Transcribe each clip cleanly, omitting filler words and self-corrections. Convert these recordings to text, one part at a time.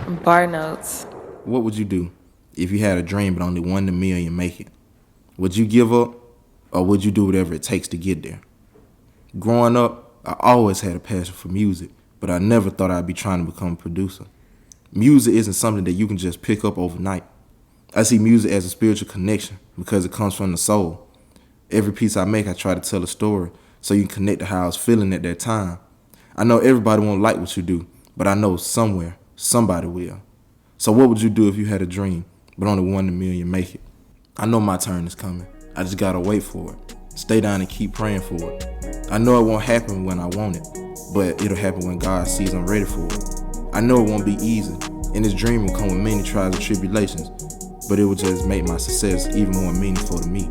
BarnoteZ. What would you do if you had a dream but only 1 in a million make it? Would you give up, or would you do whatever it takes to get there? Growing up, I always had a passion for music, but I never thought I'd be trying to become a producer. Music isn't something that you can just pick up overnight. I see music as a spiritual connection because it comes from the soul. Every piece I make, I try to tell a story so you can connect to how I was feeling at that time. I know everybody won't like what you do, but I know somewhere, somebody will. So what would you do if you had a dream, but only 1 in a million make it? I know my turn is coming. I just gotta wait for it. Stay down and keep praying for it. I know it won't happen when I want it, but it'll happen when God sees I'm ready for it. I know it won't be easy, and this dream will come with many trials and tribulations, but it will just make my success even more meaningful to me.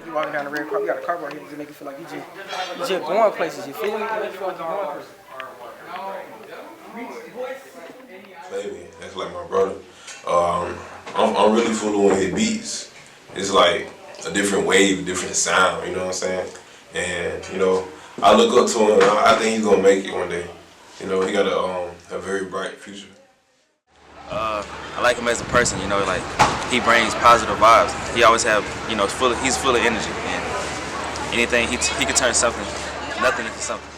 You walking down the red carpet, you got a cardboard here to make you feel like you just going places. You feel me? You feel like you're going places. Baby, that's like my brother. I'm really fluent with beats. It's like a different wave, a different sound. You know what I'm saying? And I look up to him. I think he's gonna make it one day. He got a very bright future. I like him as a person, like he brings positive vibes. He always have, he's full of energy, and anything he could turn nothing into something.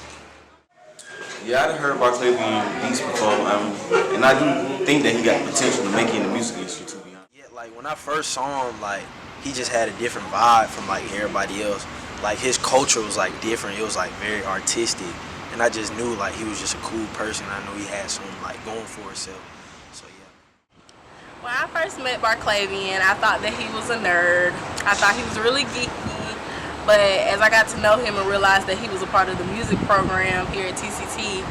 Yeah, I've heard BarnoteZ beats before, and I do think that he got the potential to make it in the music industry, to be honest. Yeah, like when I first saw him, like he just had a different vibe from like everybody else. Like his culture was like different. It was like very artistic, and I just knew like he was just a cool person. I knew he had something like going for himself. So yeah. When I first met BarnoteZ, I thought that he was a nerd. I thought he was really geeky. But as I got to know him and realized that he was a part of the music program here at TCT,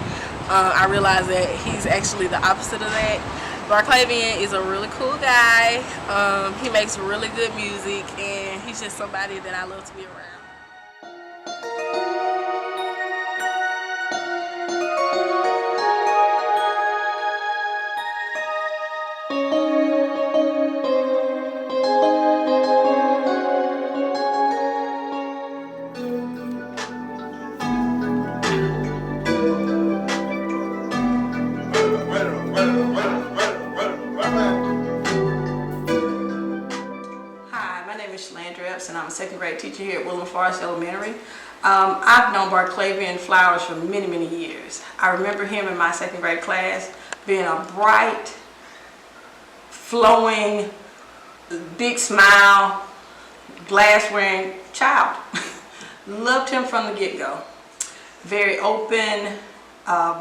I realized that he's actually the opposite of that. BarnoteZ is a really cool guy. He makes really good music, and he's just somebody that I love to be around. And I'm a second grade teacher here at Woodland Forest Elementary. I've known BarnoteZ Flowers for many, many years. I remember him in my second grade class being a bright, flowing, big smile, glass-wearing child. Loved him from the get-go. Very open,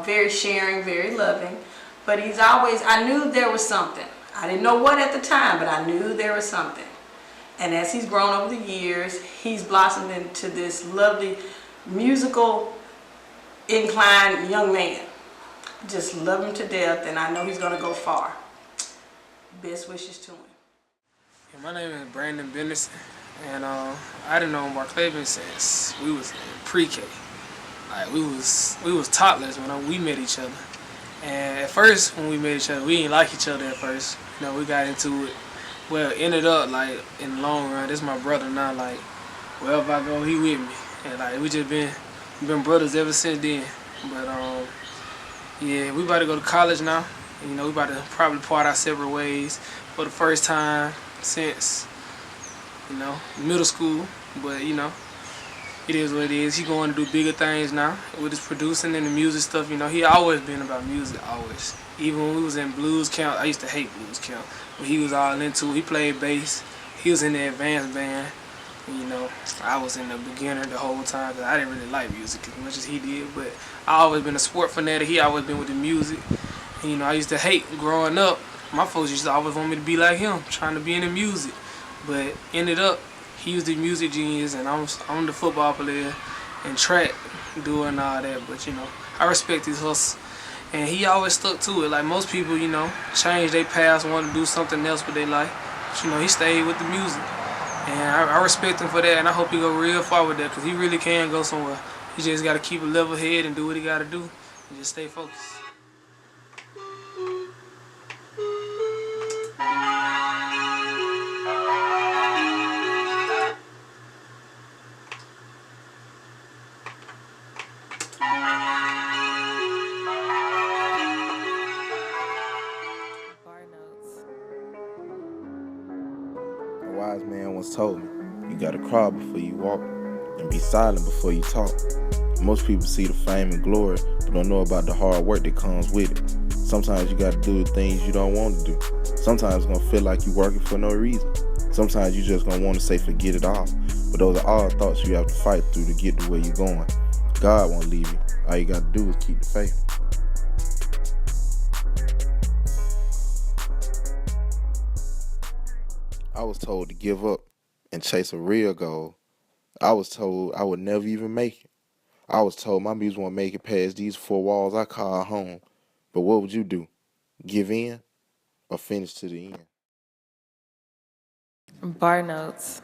very sharing, very loving. But he's always, I knew there was something. I didn't know what at the time, but I knew there was something. And as he's grown over the years, he's blossomed into this lovely, musical, inclined young man. Just love him to death, and I know he's going to go far. Best wishes to him. Yeah, my name is Brandon Bennison, and I done known BarnoteZ since we was in pre-K. Like we was toddlers when we met each other. And at first, when we met each other, we didn't like each other at first. We got into it. Well, it ended up like in the long run, this is my brother now. Like wherever I go, he with me, and like we just been brothers ever since then. But yeah, we about to go to college now. And, we about to probably part our separate ways for the first time since middle school. But it is what it is. He going to do bigger things now with his producing and the music stuff. You know, he always been about music, always. Even when we was in blues camp, I used to hate blues camp, but he was all into it. He played bass. He was in the advanced band. And, you know, I was in the beginner the whole time because I didn't really like music as much as he did. But I always been a sport fanatic. He always been with the music. And, you know, I used to hate growing up. My folks used to always want me to be like him, trying to be in the music. But ended up, he was the music genius, and I'm the football player and track doing all that. But you know, I respect his hustle, and he always stuck to it. Like most people, you know, change their paths, want to do something else with their life. But you know, he stayed with the music, and I respect him for that. And I hope he go real far with that, because he really can go somewhere. He just got to keep a level head and do what he got to do, and just stay focused. A wise man once told me, you gotta crawl before you walk and be silent before you talk. Most people see the fame and glory, but don't know about the hard work that comes with it. Sometimes you gotta do the things you don't want to do. Sometimes it's gonna feel like you're working for no reason. Sometimes you just gonna want to say forget it all. But those are all thoughts you have to fight through to get to where you're going. God won't leave you. All you gotta do is keep the faith. I was told to give up and chase a real goal. I was told I would never even make it. I was told my music won't make it past these four walls I call home. But what would you do? Give in or finish to the end? BarnoteZ.